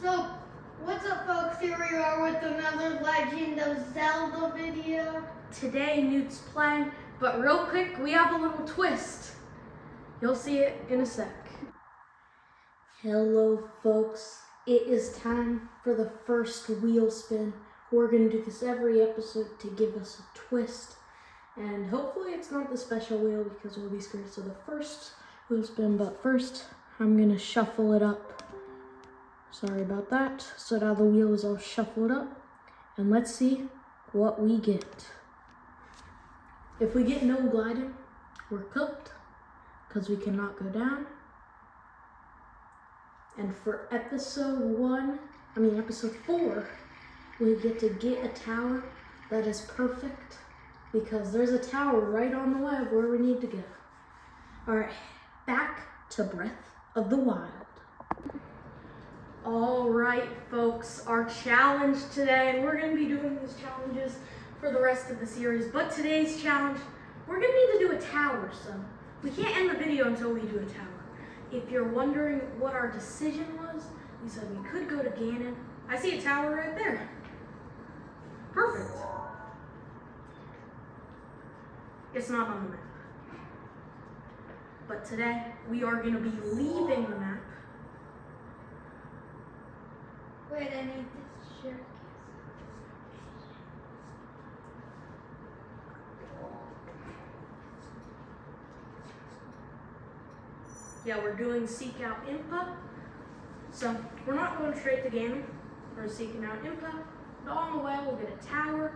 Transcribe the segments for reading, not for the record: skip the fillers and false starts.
So, what's up folks, here we are with another Legend of Zelda video. Today Newt's playing, but real quick, we have a little twist. You'll see it in a sec. Hello folks, it is time for the first wheel spin. We're going to do this every episode to give us a twist. And hopefully it's not the special wheel because we'll be scared. So the first wheel spin, but first I'm going to shuffle it up. Sorry about that. So now the wheel is all shuffled up. And let's see what we get. If we get no gliding, we're cooked because we cannot go down. And for episode 4, we get to get a tower that is perfect because there's a tower right on the web where we need to go. All right, back to Breath of the Wild. All right, folks, our challenge today, and we're gonna be doing these challenges for the rest of the series, but today's challenge, we're gonna need to do a tower, so we can't end the video until we do a tower. If you're wondering what our decision was, we said we could go to Ganon. I see a tower right there. Perfect. It's not on the map. But today, we are gonna be leaving the map. Wait, I need this shirt. Yeah, we're doing Seek Out Impa. So we're not going straight to Ganon. We're seeking out Impa. But on the way, we'll get a tower.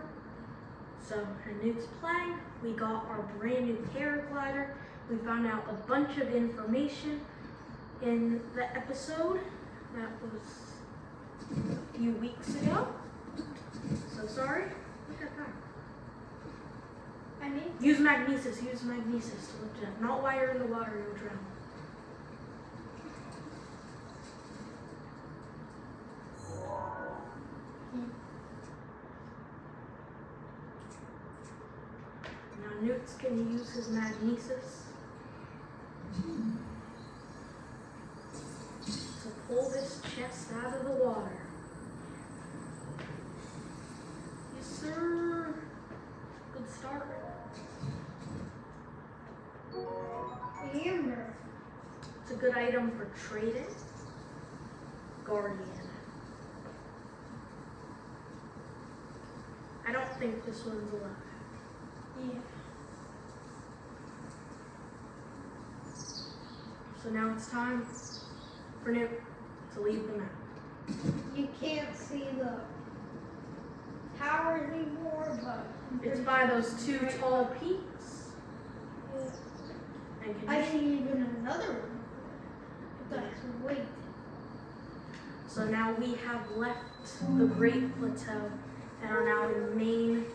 So, and Newt's playing. We got our brand new paraglider. We found out a bunch of information in the episode that was a few weeks ago. So sorry. Look at that. I need Use magnesis to lift it up. Not while you're in the water, you'll drown. Now Newt's gonna use his magnesis to pull this chest out of the water. Yes, sir. Good start. hammer. It's a good item for trading. Guardian. I don't think this one's alive. Yeah. So now it's time for Newt to leave the map. You can't see the tower anymore, but It's by those two tall peaks. yeah. And can I you- see even another one. But that's way. So now we have left the Great Plateau and are now in the main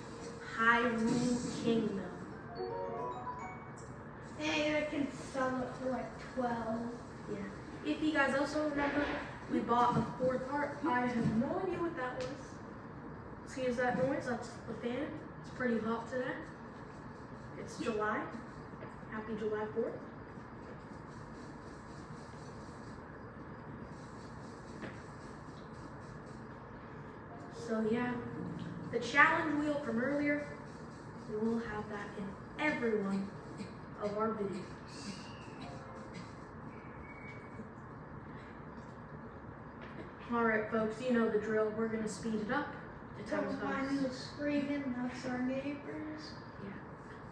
Hyrule Kingdom. And I can sell it for like 12. Yeah. If you guys also remember, we bought a fourth heart. I have no idea what that was. Excuse that noise, that's the fan. It's pretty hot today. It's July. Happy July 4th. So yeah, the challenge wheel from earlier, we will have that in every one of our videos. Alright folks, you know the drill. We're going to speed it up to times 5. Someone was screaming, that's our neighbors. Yeah.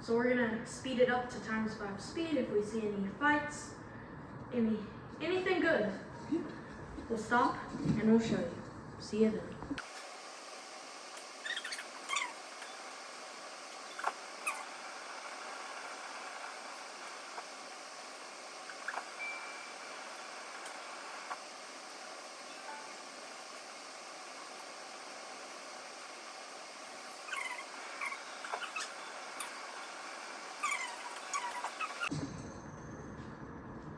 So we're going to speed it up to times 5 speed. If we see any fights, anything good, we'll stop and we'll show you. See you then.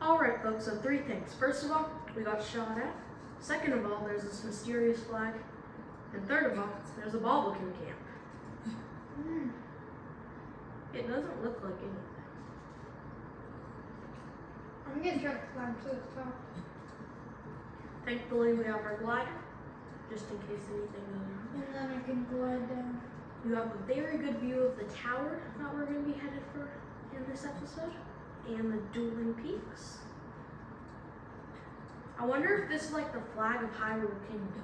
Alright folks, so 3 things. First of all, we got shot at. Second of all, there's this mysterious flag. And third of all, there's a Balbakin camp. It doesn't look like anything. I'm gonna try to climb to the top. Thankfully, we have our glider, just in case anything goes wrong. And then I can glide down. You have a very good view of the tower that we're going to be headed for in this episode, and the dueling peaks. I wonder if this is like the flag of Hyrule Kingdom.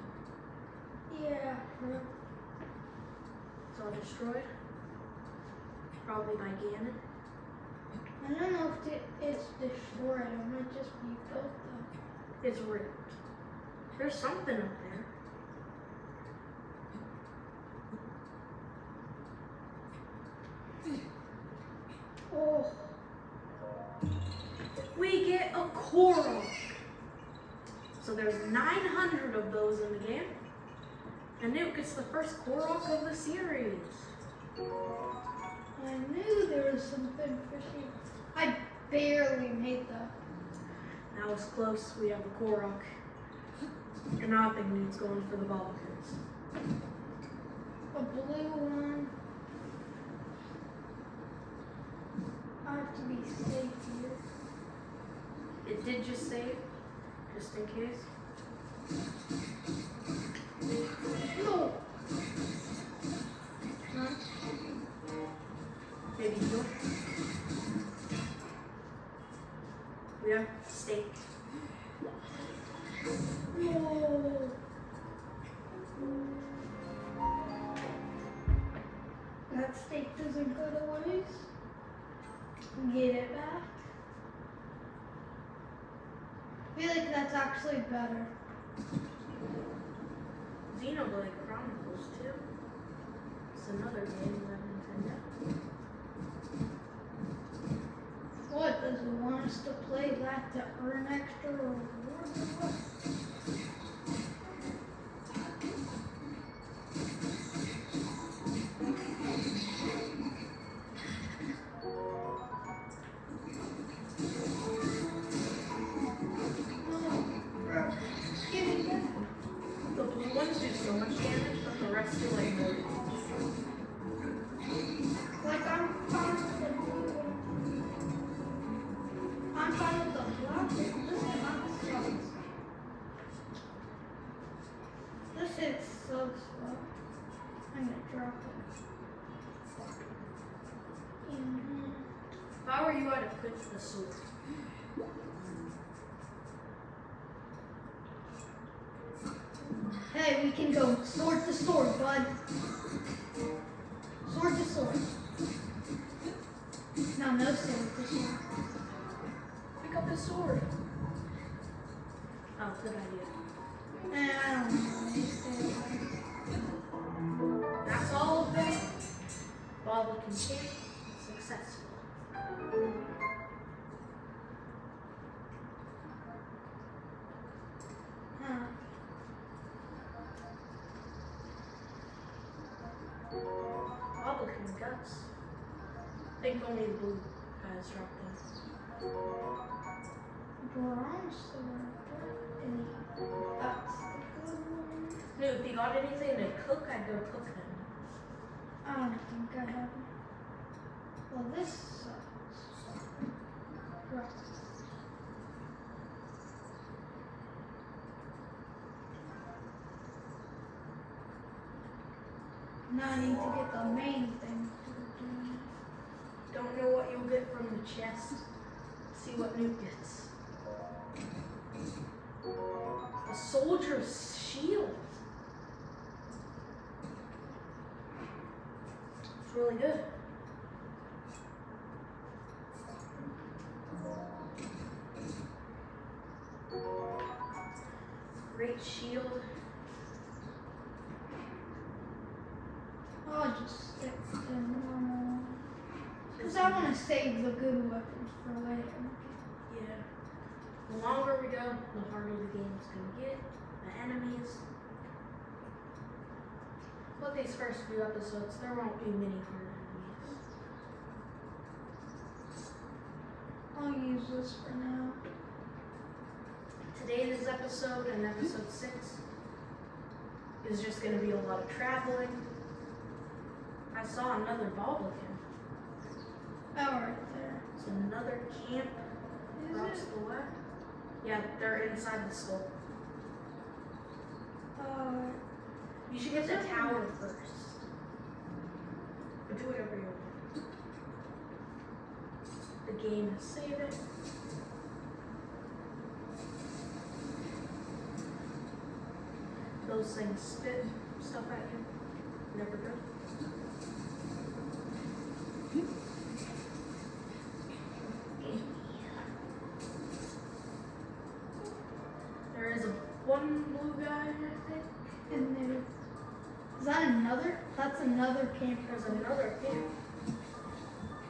Yeah. It's all destroyed. Probably by Ganon. I don't know if it's destroyed. It might just be built though. It's ripped. There's something up there. Oh. We get a Korok. So there's 900 of those in the game. And Newt gets the first Korok of the series. I knew there was something fishy. I barely made that. That was close. We have a Korok. And I think Newt's going for the Bobblikins. A blue one. I have to be safe here. It did just save, just in case. No. Huh? Maybe heal. We have steak. No. That steak doesn't go to waste. Get it back. I feel like that's actually better. Xenoblade Chronicles 2. It's another game by Nintendo. What, does it want us to play that to earn extra rewards or what? Give me that. The blue ones do so much damage, but the rest do like more damage. Like I'm fine with the blue one. I'm fine with the black one. This map sucks. This is so slow. I'm gonna drop it. If I were you, I'd equip the sword. Hey, we can go sword to sword, bud. Sword to sword. No, no sword to sword. Pick up the sword. Oh, good idea. I don't know. That's all of them. Bobblikins camp successful. Huh. Bobblikins guts. I think only the blue guys dropped them. Bronze sword. That's the good one. No, if you got anything to cook, I'd go cook them. I don't think I have it. Well, this sucks. Right. Now I need to get the main thing. Don't know what you'll get from the chest. See what Newt gets. A soldier's shield. It's really good. Great shield. I'll just stick to normal. Because I want to save the good weapons for later. Yeah. The longer we go, the harder the game's gonna get. The enemies. But these first few episodes, there won't be many hard enemies. I'll use this for now. Today's episode and episode 6 is just gonna be a lot of traveling. I saw another Bobblekin. Oh, right there. It's another camp across Is it? the way. Yeah, they're inside the skull. You should get the tower first. But do whatever you want. The game is saving. Those things spit stuff at you. Never good. There is one blue guy, I think. And there. Is that another? That's another camp. There's another camp.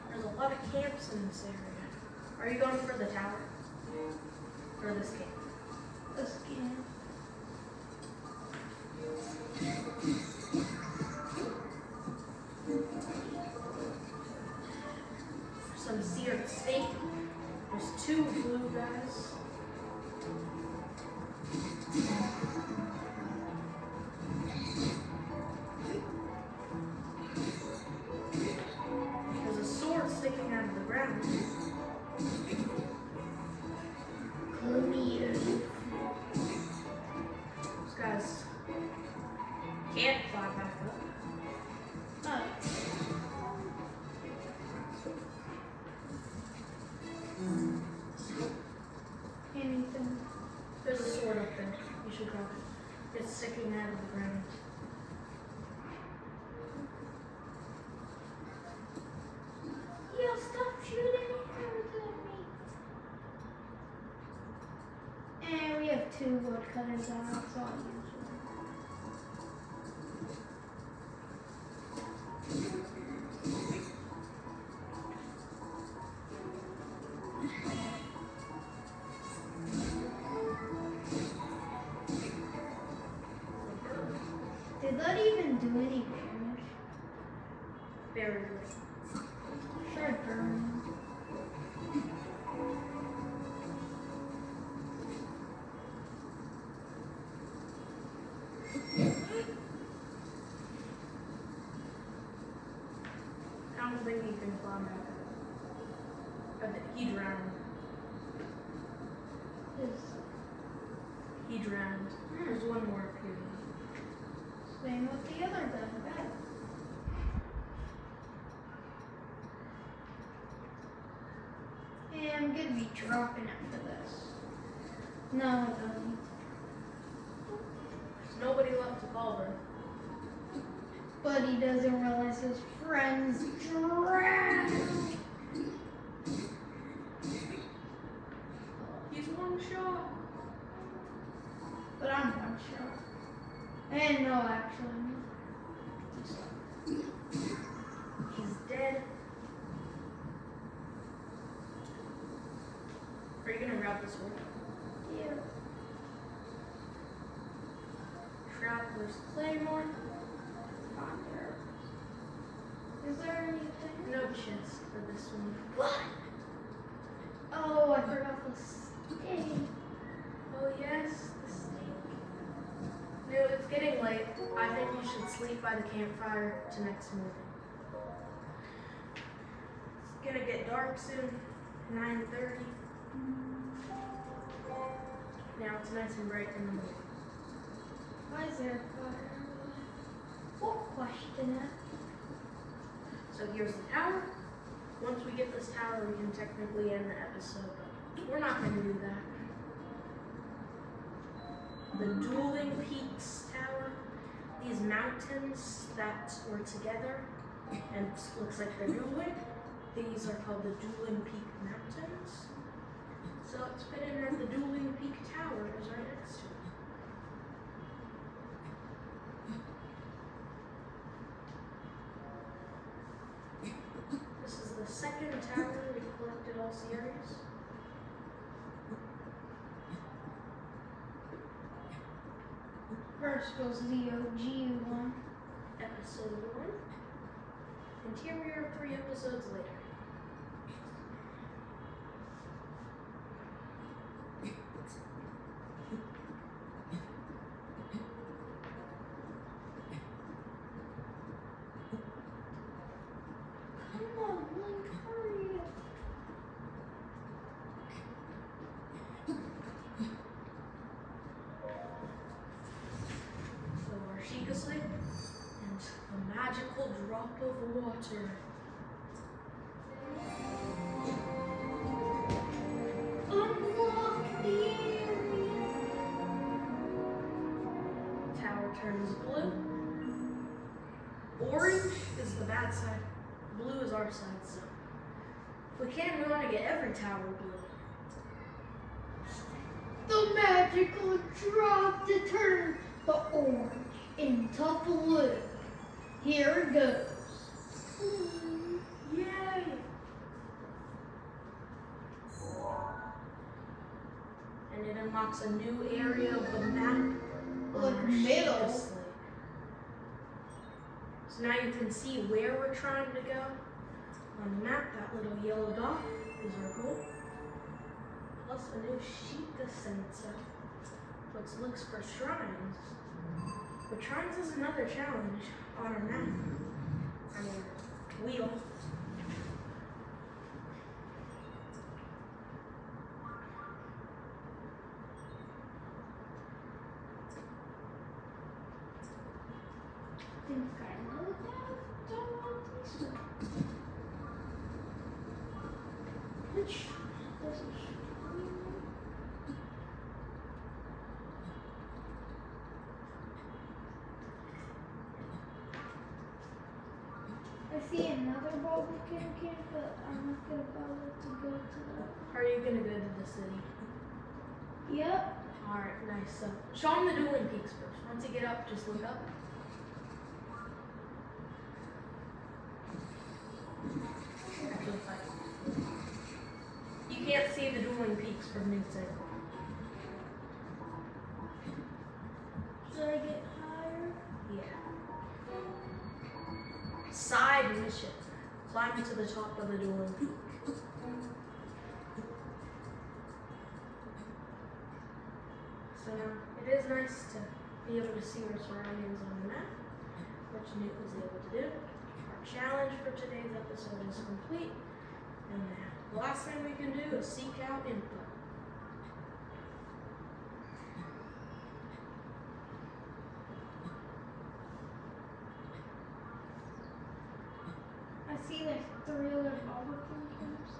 There's a lot of camps in this area. Are you going for the tower? Or this camp? This camp. Some seared steak. There's 2 blue guys. There's a sword sticking out of the ground. Those guys can't fly back up. Oh. Anything. There's a sword up there. You should grab it. It's sticking out of the ground. Yeah, stop shooting at me. And we have 2 woodcutters out, so I'll use one. Did that even do any damage? Very good. Sure, burn. I don't think he can climb back up. He drowned. He drowned. There's one more up here. Same with the other guy. Bad. And I'm gonna be dropping it for this. No, it doesn't. There's nobody left to call her. But he doesn't realize his friends drowned. He's one shot. But I'm one shot. And no, actually. He's dead. Are you gonna grab this one? Yeah. Traveler's Claymore. Fire. Is there anything? No chest for this one. What? Oh, I forgot the steak. Oh yes, the steak. Newt, it's getting late. I think you should sleep by the campfire to next morning. It's gonna get dark soon. 9:30. Now it's nice and bright in the morning. Why is there fire? What question it? So here's the tower. Once we get this tower, we can technically end the episode, but we're not going to do that. The Dueling Peaks Tower. These mountains that were together and looks like they're dueling. These are called the Dueling Peak Mountains. So let's fit in that the Dueling Peak Tower is right next to it. This is the second tower we've collected all series. First was the OG one. Episode 1. And here we are 3 episodes later. Come on, Link, hurry. water. Unlock the area. Tower turns blue. Orange is the bad side. Blue is our side, so if we can, we want to get every tower blue. The magical drop to turn the orange into blue. Here it goes. Yay! And it unlocks a new area of the map. Like on our middle. slate. So now you can see where we're trying to go. On the map, that little yellow dot is our goal. Plus a new Sheikah sensor, which looks for shrines. But shrines is another challenge on our map. I mean, wheel. I think I know that. Don't want this one. Which doesn't I see another bubble can, but I'm not gonna bother to go to that. How are you gonna go to the city? Yep. Alright, nice. So show them the dueling peaks first. Once you get up, just look up. Actually, fight. You can't see the dueling peaks from Newt's angle. Should I get higher? Yeah. Side mission. Climb to the top of the dueling peak. So it is nice to be able to see our surroundings on the map, which Newt was able to do. Our challenge for today's episode is complete, and the last thing we can do is seek out Impa. I see like 3 other bubble camps.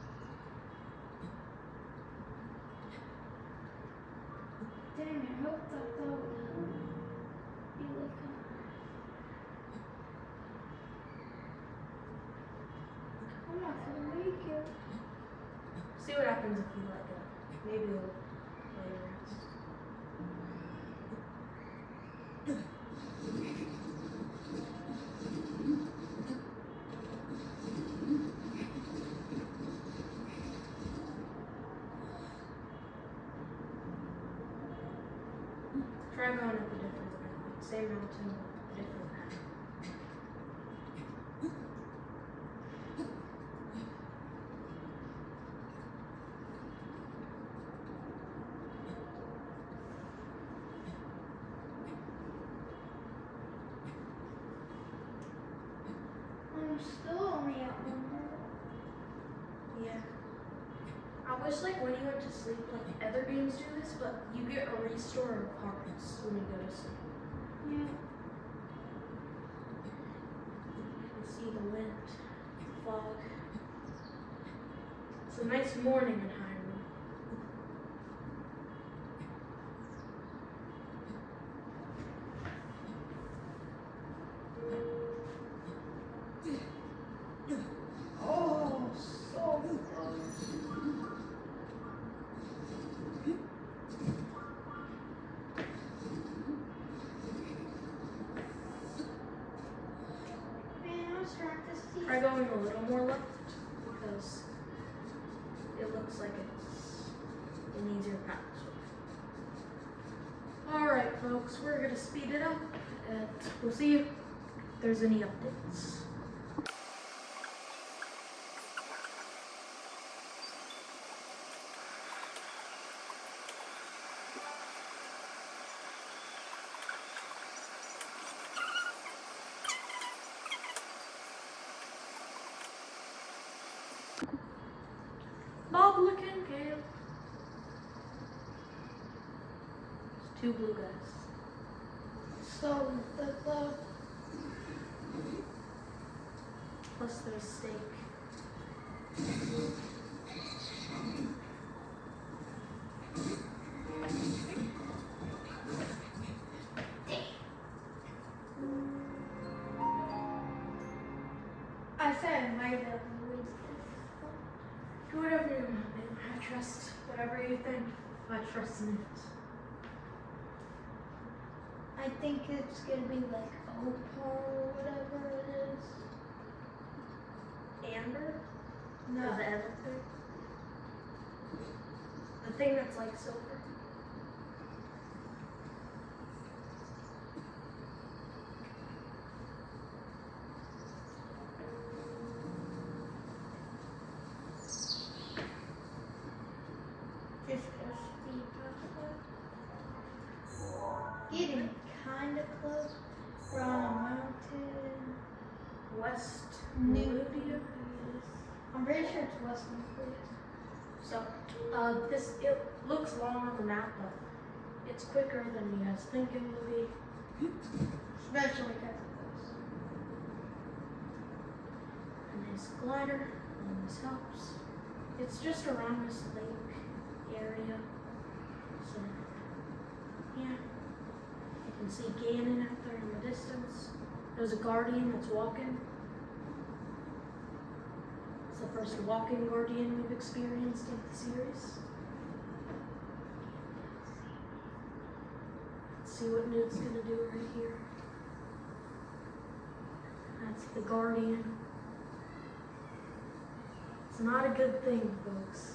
Dang, I hope that would be like I'm not gonna make it. See what happens if you let go. Maybe we'll later. Try going up a different mountain. Same mountain, but different path. I'm still only at 100. Yeah. I wish like when you went to sleep, like other games do this, but you get a restore of hearts when you go to sleep. Yeah. You see the wind, fog. It's a nice morning in Hyrule. Oh, so close. Man, I was trying to see. Try going a little more left because it looks like it's an easier path. Alright folks, we're gonna speed it up and we'll see you if there's any updates. Bob looking Kale. It's 2 blue guys. So, the Plus there's steak. I said I might have moved. Do whatever you want, babe. I trust whatever you think. I trust in it. I think it's gonna be like opal or whatever it is. Amber? No. Or the other thing? The thing that's like silver? Just go speed pasta. Getting kind of close. We're on a mountain. West Newt. Nubia? I'm pretty sure it's West Newt. So, it looks long on the map, but it's quicker than you guys think it will be. Especially because of this. A nice glider, and this helps. It's just around this lake area. So, yeah. You can see Ganon out there in the distance. There's a guardian that's walking. It's the first walking guardian we've experienced in the series. Let's see what Newt's gonna do right here. That's the guardian. It's not a good thing, folks.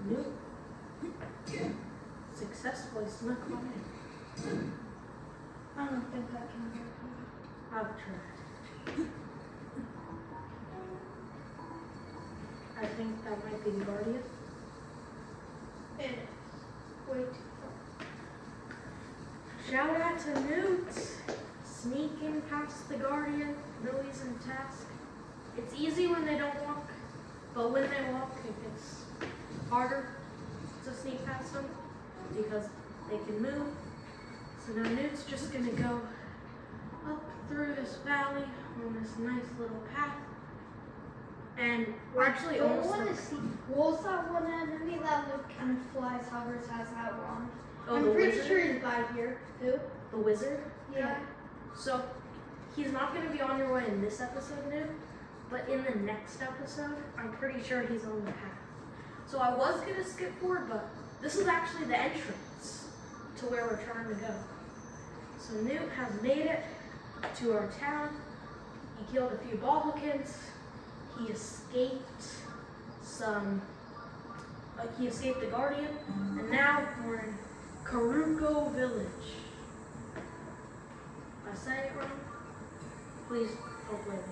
Newt successfully snuck on in. I don't think I can get it. I've tried. I think that might be the guardian. It is. Way too far. Shout out to Newt. Sneaking past the guardian. No easy task. It's easy when they don't walk, but when they walk, it gets harder to sneak past them because they can move. So now Newt's just gonna go up through this valley on this nice little path. And we're actually don't almost want there. to see. What's that one enemy that look kind of flies, hovers, has that wand? Oh, I'm the pretty wizard? sure he's by here. Who? The wizard? Yeah. So he's not gonna be on your way in this episode, Newt, but in the next episode, I'm pretty sure he's on the path. So I was gonna skip forward, but this is actually the entrance to where we're trying to go. So Newt has made it to our town. He killed a few Bobblekins. He escaped he escaped the Guardian, and now we're in Karuko Village. If I say it wrong, please don't blame me.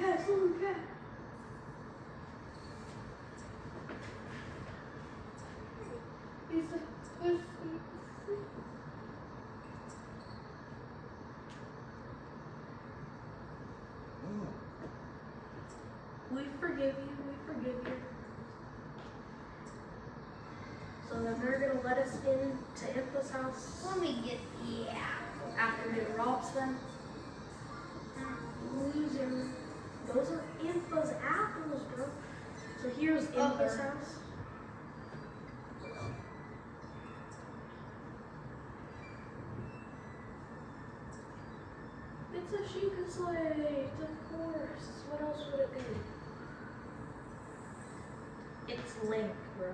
Pass. We forgive you. So then they're gonna let us in to Impa's house Let me get the apple. after it robs them. Loser. Those are Impa's apples, bro. So here's Impa's Okay. house. It's a Sheikah slate, of course. What else would it be? It's Link, bro.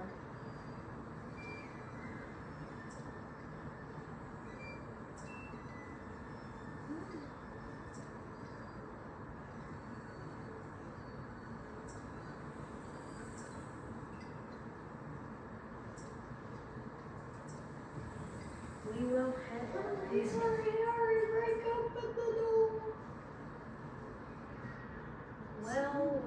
We will head Hurry, break open the door. Well,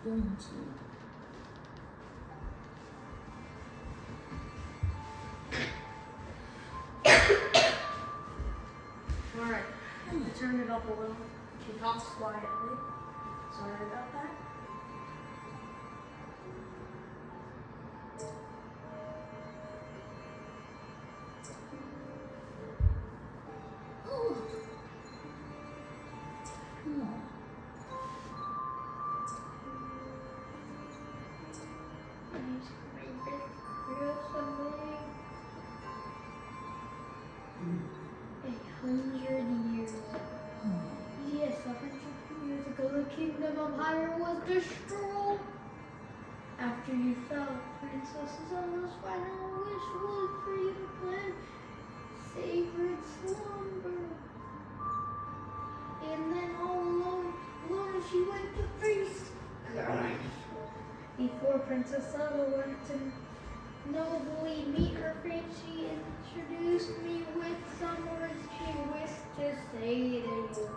don't you? Alright, turn it up a little. She talks quietly. Sorry about that. Yes, 100 years ago, the kingdom of Hyrule was destroyed. After you fell, Princess Zelda's final wish was for you to plan sacred slumber. And then all alone, she went to feast. Before Princess Zelda went to nobly meet her fate, she introduced me with some words she wished to say to you.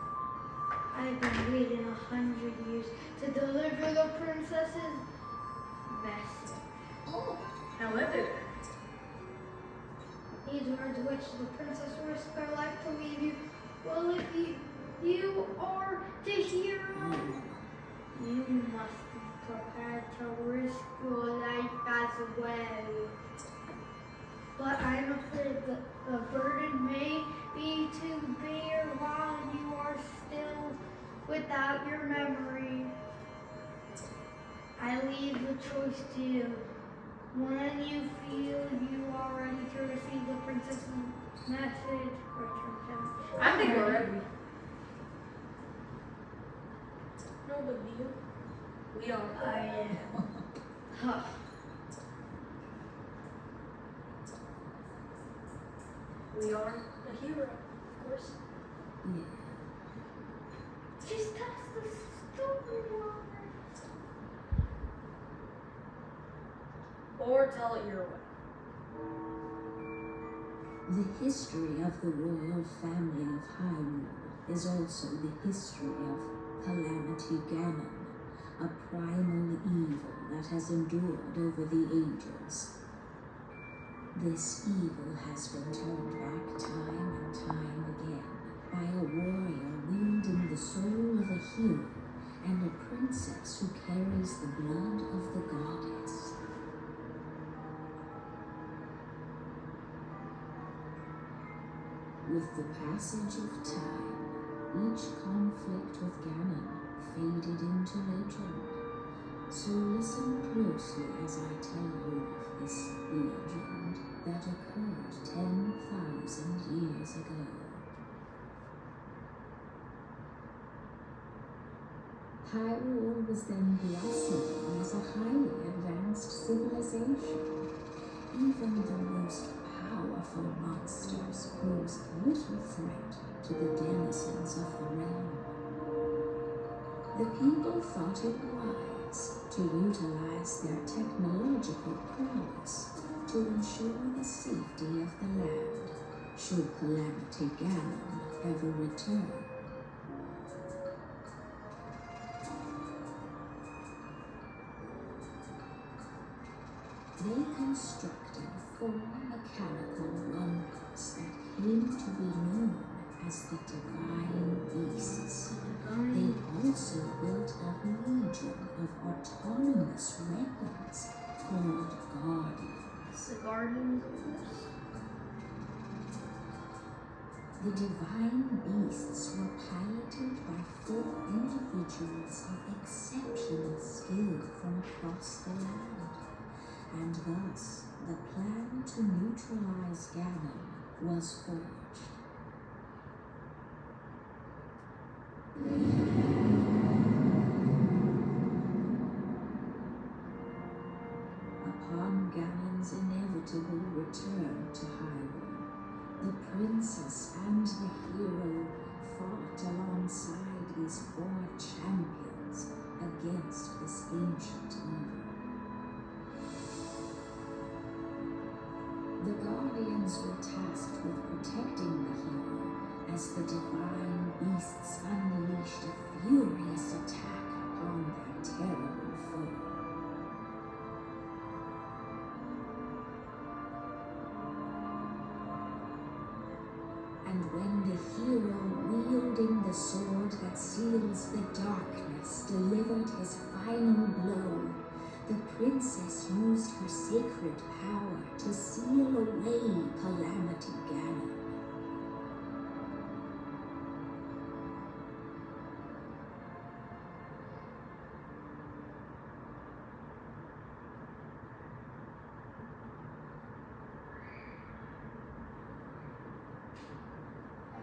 I've been waiting 100 years to deliver the princess's message. However, These words which the princess risked her life to leave you. Well, if you are to hear them, you must be prepared to risk your life as well. But I'm afraid that the burden may be to bear while you are still without your memory. I leave the choice to you. When you feel you are ready to receive the princess's message, return to me. I think we're ready. No big deal. We are. I am. Huh. We are the hero, of course. Yeah. Just toss the story over. Or tell it your way. The history of the royal family of Hyrule is also the history of Calamity Ganon, a primal evil that has endured over the ages. This evil has been turned back time and time again by a warrior wielding the soul of a hero and a princess who carries the blood of the goddess. With the passage of time, each conflict with Ganon faded into legend. So listen closely as I tell you of this legend that occurred 10,000 years ago. Hyrule was then blossoming as a highly advanced civilization. Even the most powerful monsters posed little threat to the denizens of the realm. The people thought it wise to utilize their technological prowess to ensure the safety of the land should Calamity Ganon ever return. They constructed 4 mechanical wonders that came to be known as the Divine Beasts. They also built a legion of autonomous weapons called Guardians. The Guardians. The Divine Beasts were piloted by 4 individuals of exceptional skill from across the land. And thus, the plan to neutralize Ganon was forged. Upon Ganon's inevitable return to Hyrule, the princess and the hero fought alongside these 4 champions against this ancient evil. The Guardians were tasked with protecting the hero as the Divine Beasts unleashed a furious attack upon their terrible hero wielding the sword that seals the darkness delivered his final blow. The princess used her sacred power to seal away Calamity Ganon.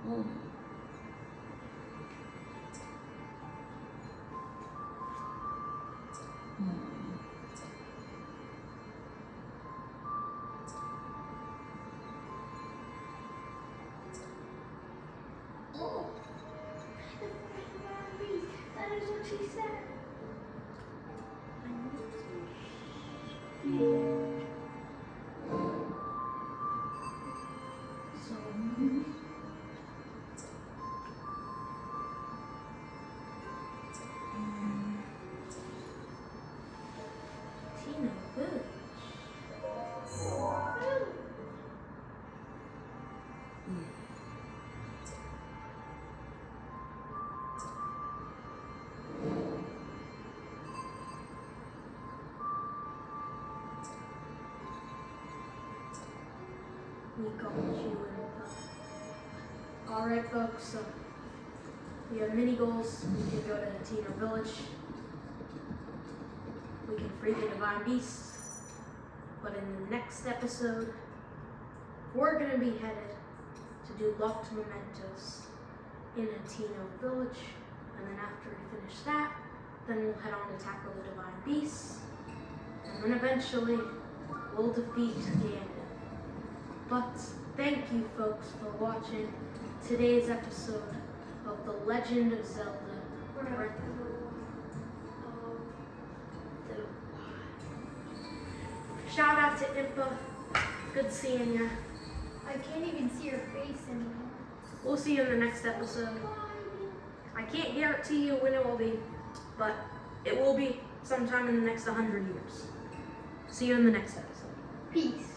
Oh. Oh, that is what she said. So, Tina, good. We got you, Impa. Alright, folks, so we have mini goals. We can go to Tina Village. We can free the Divine Beasts. But in the next episode, we're going to be headed to do locked mementos in a Tina Village. And then after we finish that, then we'll head on to tackle the Divine Beasts. And then eventually, we'll defeat Ganon. But thank you folks for watching today's episode of The Legend of Zelda. Breath of the Wild. Shout out to Impa. Good seeing ya. I can't even see her face anymore. We'll see you in the next episode. I can't guarantee you when it will be, but it will be sometime in the next 100 years. See you in the next episode. Peace.